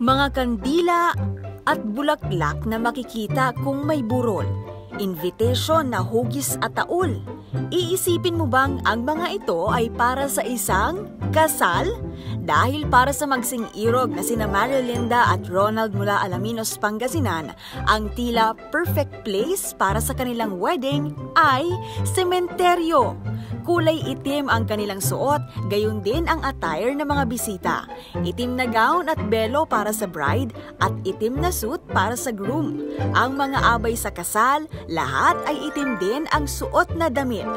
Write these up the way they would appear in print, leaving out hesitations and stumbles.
Mga kandila at bulaklak na makikita kung may burol, invitation na hugis at taul. Iisipin mo bang ang mga ito ay para sa isang kasal? Dahil para sa magsing-irog na sina Marilinda at Ronald mula Alaminos, Pangasinan, ang tila perfect place para sa kanilang wedding ay sementeryo. Kulay itim ang kanilang suot, gayon din ang attire ng mga bisita. Itim na gown at belo para sa bride at itim na suit para sa groom. Ang mga abay sa kasal, lahat ay itim din ang suot na damit.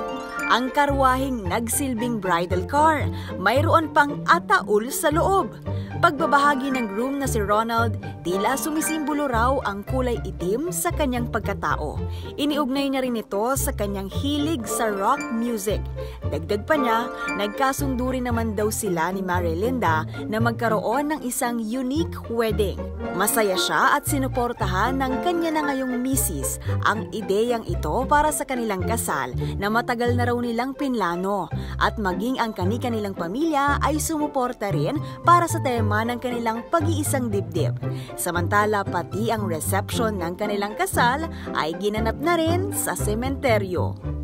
Ang karwaheng nagsilbing bridal car, mayroon pang ataul sa loob. Pagbabahagi ng groom na si Ronald, tila sumisimbolo raw ang kulay itim sa kanyang pagkatao. Iniugnay niya rin ito sa kanyang hilig sa rock music. Dagdag pa niya, nagkasundo rin naman daw sila ni Marilinda na magkaroon ng isang unique wedding. Masaya siya at sinuportahan ng kanya na ngayong misis ang ideyang ito para sa kanilang kasal na matagal na raw nilang pinlano at maging ang kani-kanilang pamilya ay sumuporta rin para sa tema ng kanilang pag-iisang dibdib. Samantala pati ang reception ng kanilang kasal ay ginanap na rin sa sementeryo.